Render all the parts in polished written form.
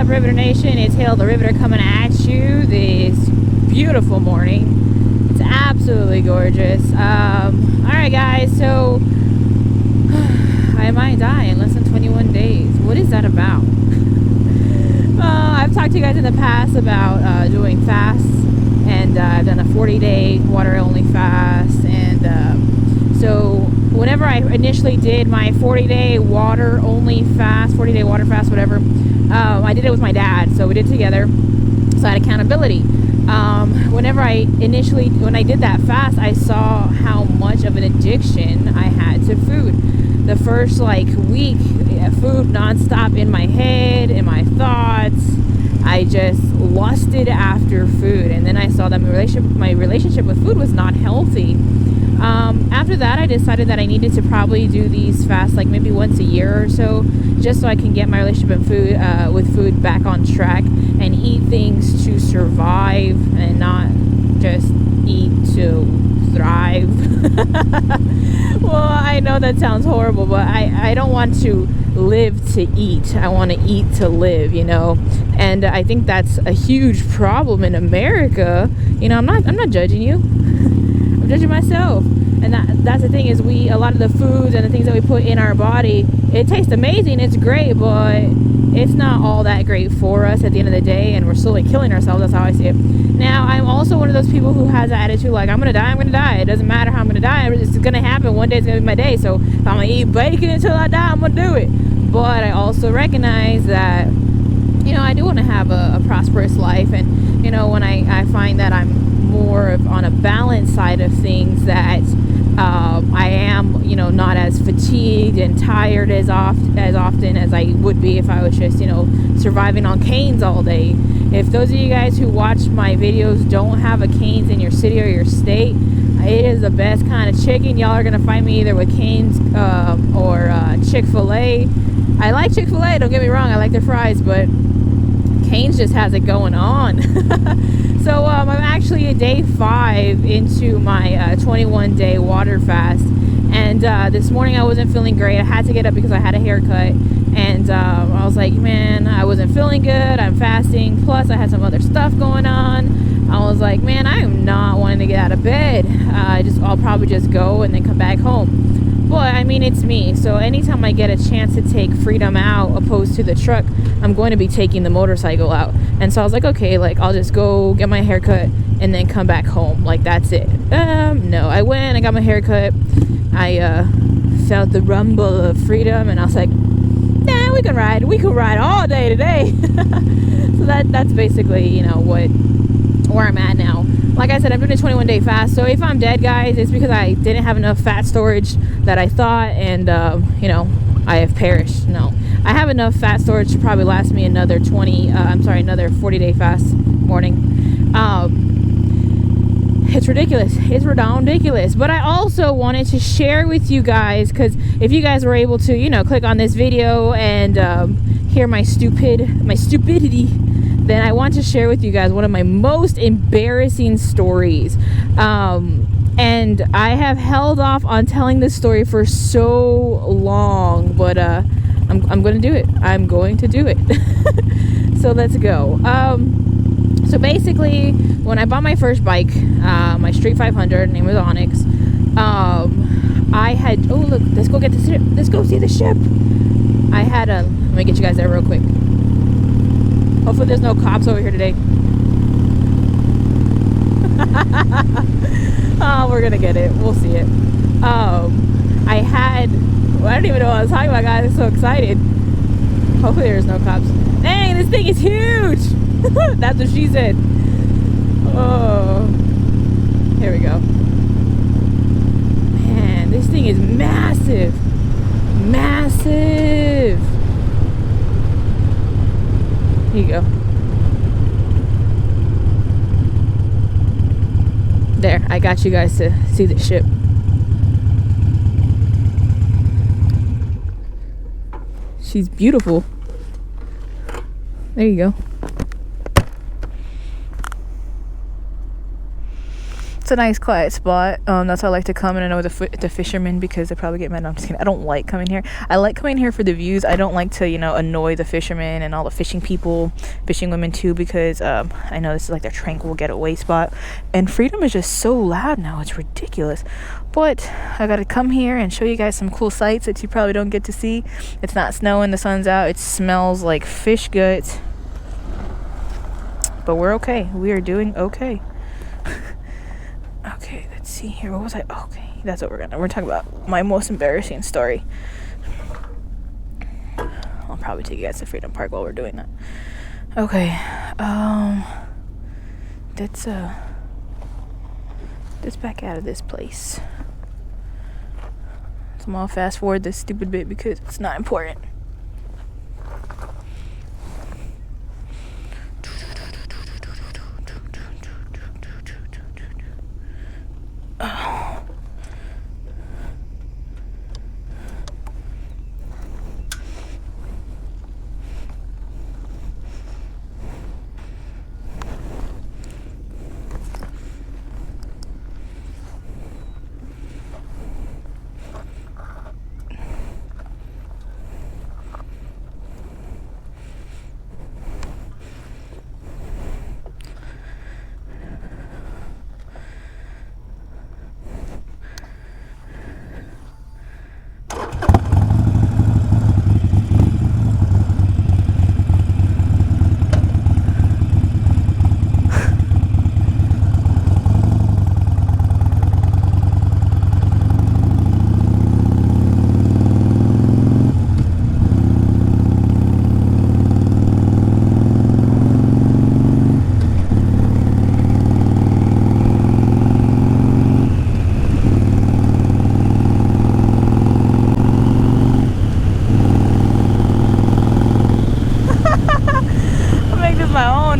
Riveter Nation? It's Hail the Riveter coming at you this beautiful morning. It's absolutely gorgeous. Alright guys, so I might die in less than 21 days. What is that about? I've talked to you guys in the past about doing fasts, and I've done a 40-day water-only fast, and so whenever I initially did my 40-day water-only fast, 40-day water fast, whatever, I did it with my dad, so we did it together, so I had accountability. Whenever when I did that fast, I saw how much of an addiction I had to food. The first week, food nonstop in my head, in my thoughts. I just lusted after food, and then I saw that my relationship with food was not healthy. After that, I decided that I needed to probably do these fasts maybe once a year or so, just so I can get my relationship with food back on track and eat things to survive and not just eat to thrive. Well, I know that sounds horrible, but I don't want to live to eat. I want to eat to live, and I think that's a huge problem in America. I'm not judging you. I'm judging myself. And that's the thing, is a lot of the foods and the things that we put in our body, it tastes amazing, it's great, but it's not all that great for us at the end of the day, and we're slowly killing ourselves. That's how I see it. Now, I'm also one of those people who has that attitude, I'm gonna die. It doesn't matter how I'm gonna die. It's gonna happen. One day it's gonna be my day. So if I'm gonna eat bacon until I die, I'm gonna do it. But I also recognize that, I do want to have a prosperous life, and when I find that I'm more on a balanced side of things, that I am, not as fatigued and tired as often as I would be if I was just, surviving on canes all day. If those of you guys who watch my videos don't have a Cane's in your city or your state, it is the best kind of chicken. Y'all are gonna find me either with Cane's or Chick-fil-A. I like Chick-fil-A, don't get me wrong, I like their fries, but Cane's just has it going on. So I'm actually a day 5 into my 21-day water fast, and this morning I wasn't feeling great. I had to get up because I had a haircut, and I was like, man, I wasn't feeling good. I'm fasting, plus I had some other stuff going on. I was like, man, I am not wanting to get out of bed. I'll probably just go and then come back home. But I mean, it's me, so anytime I get a chance to take freedom out opposed to the truck, I'm going to be taking the motorcycle out. And so I was like, okay, I'll just go get my haircut and then come back home. That's it. No, I went, I got my haircut. I felt the rumble of freedom, and I was like, nah, we can ride all day today. So that's basically, where I'm at now. Like I said, I'm doing a 21-day fast, so if I'm dead, guys, it's because I didn't have enough fat storage that I thought, and I have perished. No, I have enough fat storage to probably last me another 40-day fast morning. It's ridiculous. It's ridiculous. But I also wanted to share with you guys, because if you guys were able to, click on this video and hear my stupidity, then I want to share with you guys one of my most embarrassing stories. And I have held off on telling this story for so long, but I'm going to do it. I'm going to do it. So let's go. So basically, when I bought my first bike, my Street 500, name was Onyx, I had, oh look, let's go get the ship. Let's go see the ship. Let me get you guys there real quick. Hopefully there's no cops over here today. Oh, we're gonna get it. We'll see it. I don't even know what I was talking about, guys. I'm so excited. Hopefully there's no cops. Dang, this thing is huge. That's what she said. Oh, here we go. Man, this thing is massive. Massive. Here you go. There, I got you guys to see the ship. She's beautiful. There you go. It's a nice quiet spot. That's why I like to come, and I know the fishermen, because they probably get mad. No, I'm just kidding. I don't like coming here. I like coming here for the views. I don't like to, annoy the fishermen and all the fishing people, fishing women too, because I know this is like their tranquil getaway spot. And Freedom is just so loud now. It's ridiculous. But I gotta come here and show you guys some cool sights that you probably don't get to see. It's not snowing, the sun's out. It smells like fish guts. But we're okay. We are doing okay. Okay, let's see here. What was I? Okay, that's what we're talking about. My most embarrassing story. I'll probably take you guys to Freedom Park while we're doing that. Okay. Let's back out of this place. So I'm gonna fast forward this stupid bit because it's not important.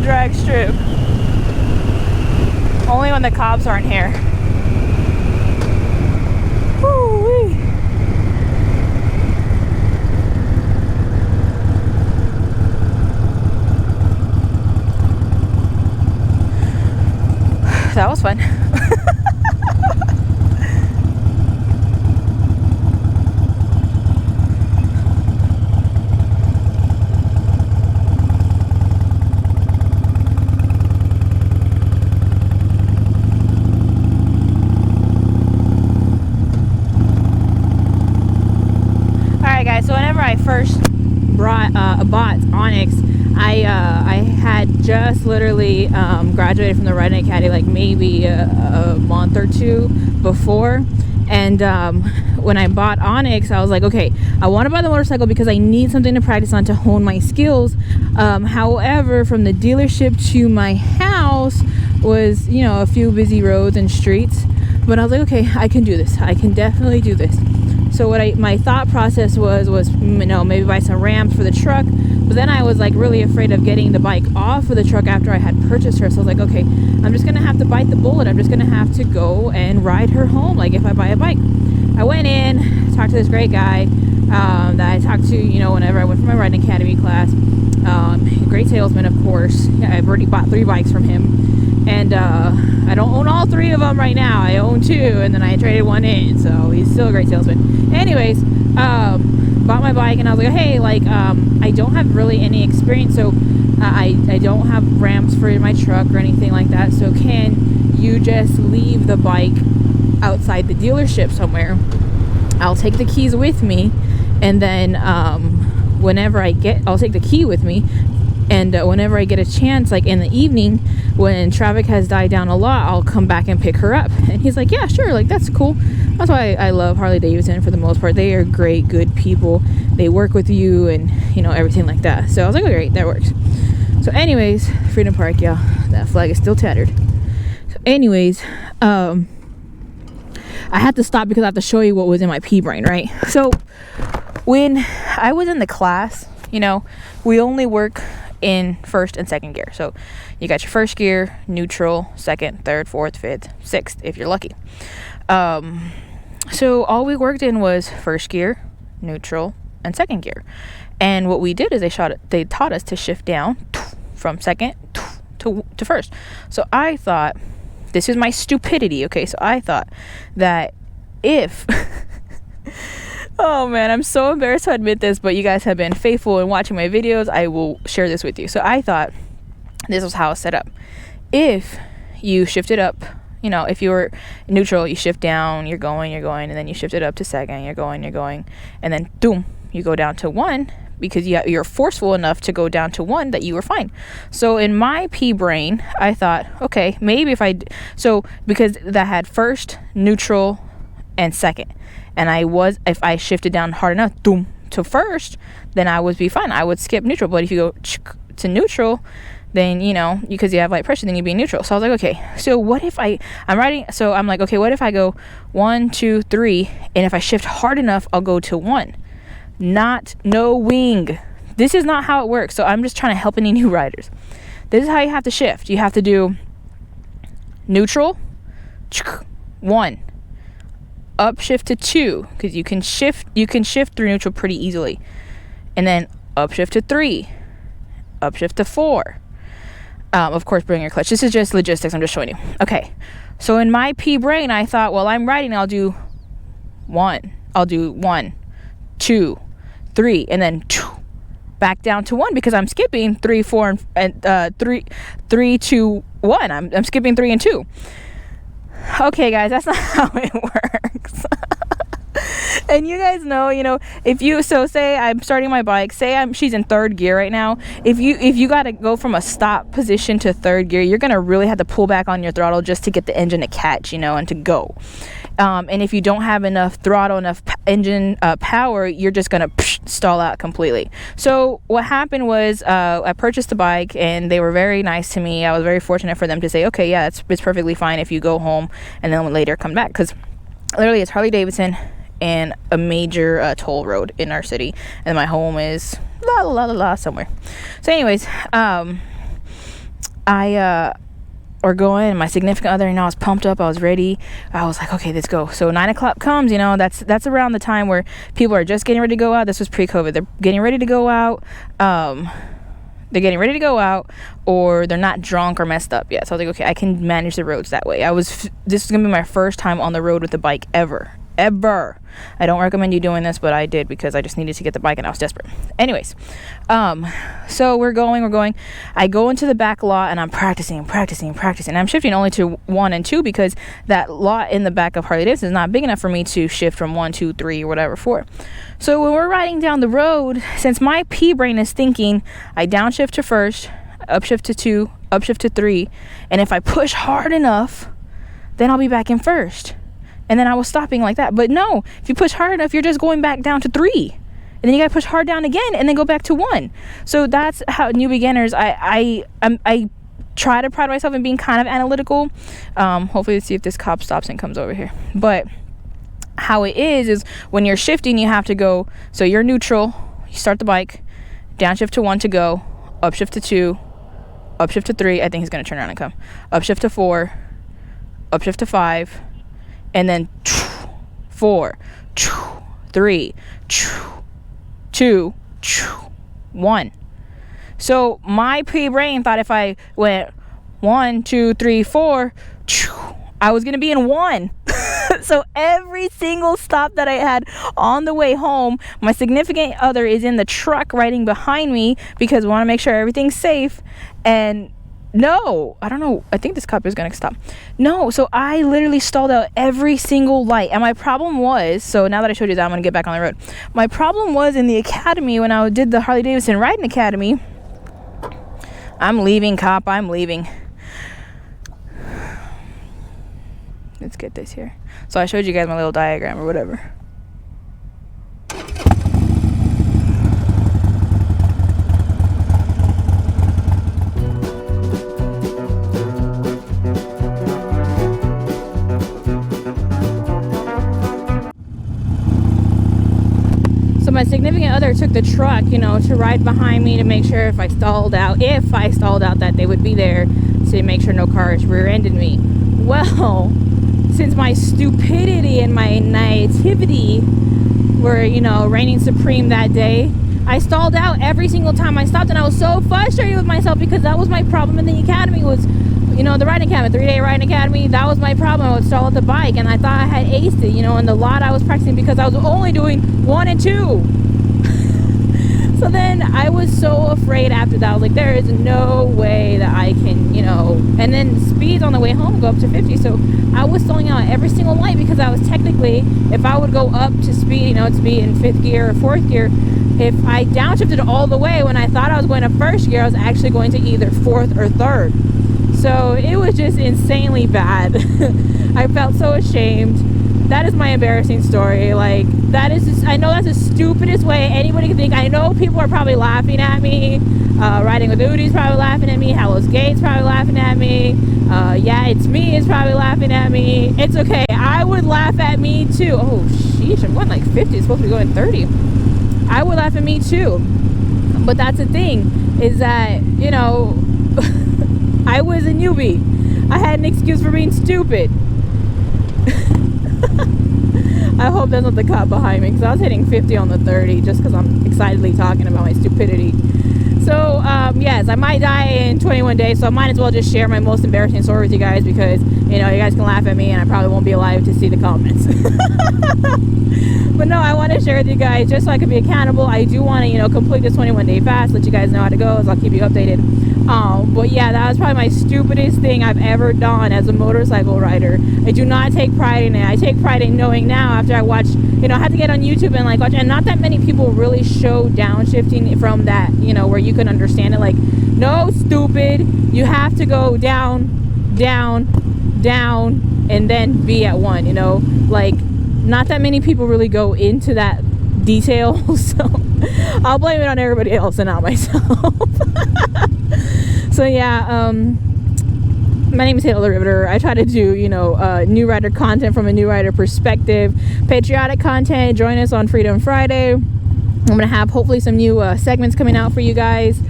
Drag strip. Only when the cops aren't here. Woo-wee. That was fun. So whenever I first bought Onyx, I had just literally graduated from the Riding Academy, like maybe a month or two before. And when I bought Onyx, I was like, okay, I want to buy the motorcycle because I need something to practice on to hone my skills. However, from the dealership to my house was, a few busy roads and streets. But I was like, okay, I can do this. I can definitely do this. So my thought process was maybe buy some ramps for the truck. But then I was like really afraid of getting the bike off of the truck after I had purchased her. So I was like, okay, I'm just gonna have to bite the bullet. I'm just gonna have to go and ride her home, like if I buy a bike. I went in, talked to this great guy that I talked to, whenever I went for my Riding Academy class. Great salesman, of course. Yeah, I've already bought 3 bikes from him. And I don't own all 3 of them right now. I own 2, and then I traded 1 in. So he's still a great salesman. Anyways, bought my bike, and I was like, hey, I don't have really any experience, so I don't have ramps for my truck or anything like that. So can you just leave the bike outside the dealership somewhere? I'll take the keys with me, and then I'll take the key with me. And whenever I get a chance, like in the evening, when traffic has died down a lot, I'll come back and pick her up. And he's like, yeah, sure, like that's cool. That's why I love Harley Davidson for the most part. They are great, good people. They work with you and, everything like that. So I was like, oh, great, that works. So anyways, Freedom Park, yeah, that flag is still tattered. So anyways, I had to stop because I have to show you what was in my pea brain, right? So when I was in the class, we only work in first and second gear. So you got your first gear, neutral, second, third, fourth, fifth, sixth, if you're lucky. So all we worked in was first gear, neutral, and second gear. And what we did is they taught us to shift down from second to first. So I thought, this is my stupidity. Okay, so I thought that if oh man, I'm so embarrassed to admit this, but you guys have been faithful in watching my videos. I will share this with you. So I thought this was how it's set up. If you shift it up, you know, if you were neutral, you shift down, you're going, and then you shift it up to second, you're going, and then boom, you go down to 1 because you're forceful enough to go down to 1 that you were fine. So in my pea brain, I thought, okay, maybe because that had first, neutral, and second. And if I shifted down hard enough, boom, to first, then I would be fine. I would skip neutral. But if you go to neutral, then, you know, because you have light pressure, then you'd be neutral. So I was like, okay, so what if I'm like, okay, what if I go 1, 2, 3, and if I shift hard enough, I'll go to 1. No wing. This is not how it works. So I'm just trying to help any new riders. This is how you have to shift. You have to do neutral, 1, upshift to 2, because you can shift through neutral pretty easily, and then upshift to 3, upshift to 4. Of course, bring your clutch. This is just logistics. I'm just showing you. Okay. So in my pea brain, I thought, well, I'm riding. I'll do 1. I'll do 1, 2, 3, and then back down to 1 because I'm skipping 3, 4, and 3, 2, 1. I'm skipping 3 and 2. Okay, guys, that's not how it works. And you guys know, you know, say I'm starting my bike, she's in 3rd gear right now. If you got to go from a stop position to 3rd gear, you're going to really have to pull back on your throttle just to get the engine to catch, you know, and to go. And if you don't have enough throttle, enough engine power, you're just going to stall out completely. So what happened was I purchased a bike and they were very nice to me. I was very fortunate for them to say, okay, yeah, it's perfectly fine if you go home and then later come back, because literally it's Harley Davidson and a major toll road in our city, and my home is somewhere. So anyways, we're going, and my significant other, you know, I was pumped up, I was ready, I was like, okay, let's go. So 9 o'clock comes, you know, that's around the time where people are just getting ready to go out. This was pre-COVID. They're getting ready to go out. Or they're not drunk or messed up yet. So I was like, okay, I can manage the roads that way. This is gonna be my first time on the road with the bike ever. I don't recommend you doing this, but I did because I just needed to get the bike and I was desperate. Anyways, so we're going. I go into the back lot and I'm practicing. I'm shifting only to 1 and 2 because that lot in the back of Harley Davidson is not big enough for me to shift from 1, 2, 3, or whatever, 4. So when we're riding down the road, since my pea brain is thinking, I downshift to first, upshift to 2, upshift to 3, and if I push hard enough, then I'll be back in first. And then I was stopping like that. But no, if you push hard enough, you're just going back down to 3. And then you got to push hard down again and then go back to 1. So that's how new beginners, I try to pride myself in being kind of analytical. Hopefully, let's see if this cop stops and comes over here. But how it is when you're shifting, you have to go. So you're neutral. You start the bike. Downshift to 1 to go. Upshift to 2. Upshift to 3. I think he's going to turn around and come. Upshift to 4. Upshift to 5. And then 4, 3, 2, 1. So my pre-brain thought if I went 1, 2, 3, 4, I was gonna be in 1. So every single stop that I had on the way home, my significant other is in the truck riding behind me because we want to make sure everything's safe. And no, I don't know. I think this cop is going to stop. No, so I literally stalled out every single light. And my problem was, so now that I showed you that, I'm going to get back on the road. My problem was in the academy when I did the Harley Davidson Riding Academy. I'm leaving, cop. I'm leaving. Let's get this here. So I showed you guys my little diagram or whatever. So my significant other took the truck, you know, to ride behind me to make sure if I stalled out that they would be there to make sure no cars rear-ended me. Well, since my stupidity and my naivety were, you know, reigning supreme that day, I stalled out every single time I stopped, and I was so frustrated with myself because that was my problem in the academy was, you you know, the riding academy, 3-day riding academy, that was my problem. I would stall at the bike, and I thought I had aced it, you know, and the lot I was practicing because I was only doing 1 and 2. So then I was so afraid after that. I was like, there is no way that I can, you know, and then speeds on the way home go up to 50. So I was stalling out every single light because I was technically, if I would go up to speed, you know, to be in 5th gear or 4th gear, if I downshifted all the way when I thought I was going to 1st gear, I was actually going to either 4th or 3rd. So it was just insanely bad. I felt so ashamed. That is my embarrassing story. Like, that is just, I know that's the stupidest way anybody can think. I know people are probably laughing at me. Riding with Udi's probably laughing at me. Hallow's Gate's probably laughing at me. Yeah, It's Me is probably laughing at me. It's okay. I would laugh at me too. Oh, sheesh. I'm going like 50. It's supposed to be going 30. I would laugh at me too. But that's the thing, is that, you know, I was a newbie. I had an excuse for being stupid. I hope that's not the cop behind me, because I was hitting 50 on the 30 just because I'm excitedly talking about my stupidity. So yes, I might die in 21 days, so I might as well just share my most embarrassing story with you guys, because, you know, you guys can laugh at me and I probably won't be alive to see the comments. But no, I want to share with you guys just so I can be accountable. I do want to, you know, complete this 21-day fast, let you guys know how to go, so I'll keep you updated. But yeah, that was probably my stupidest thing I've ever done as a motorcycle rider. I do not take pride in it. I take pride in knowing now, after I watched, you know, I had to get on YouTube and like watch, and not that many people really show downshifting from that, you know, where you can understand it. Like, no, stupid, you have to go down, down, down, and then be at 1, you know, like, not that many people really go into that detail. So I'll blame it on everybody else and not myself. So yeah, my name is the Riveter. I try to do, you know, new rider content from a new rider perspective, patriotic content. Join us on Freedom Friday. I'm gonna have hopefully some new segments coming out for you guys.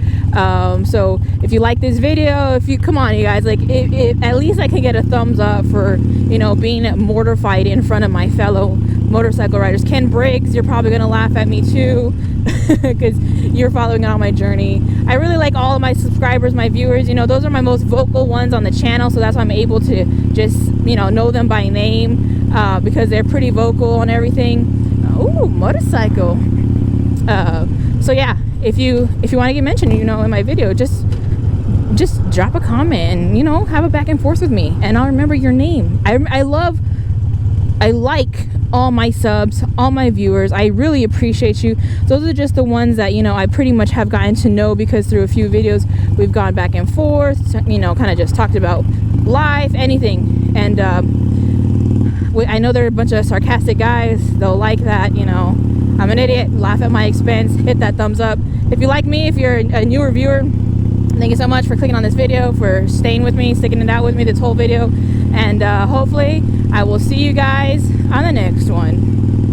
So if you like this video, if you, come on you guys, like, at least I can get a thumbs up for, you know, being mortified in front of my fellow motorcycle riders. Ken Briggs, you're probably gonna laugh at me too, because you're following on my journey. I really like all of my subscribers, my viewers. You know, those are my most vocal ones on the channel, so that's why I'm able to just, you know them by name, because they're pretty vocal on everything. Ooh, motorcycle. So yeah, if you want to get mentioned, you know, in my video, just drop a comment and, you know, have a back and forth with me, and I'll remember your name. I like all my subs, all my viewers. I really appreciate you. Those are just the ones that, you know, I pretty much have gotten to know, because through a few videos we've gone back and forth, you know, kind of just talked about life, anything. And I know there are a bunch of sarcastic guys, they'll like that, you know. I'm an idiot, laugh at my expense, hit that thumbs up. If you like me, if you're a newer viewer, thank you so much for clicking on this video, for staying with me, sticking it out with me this whole video. And hopefully I will see you guys on the next one.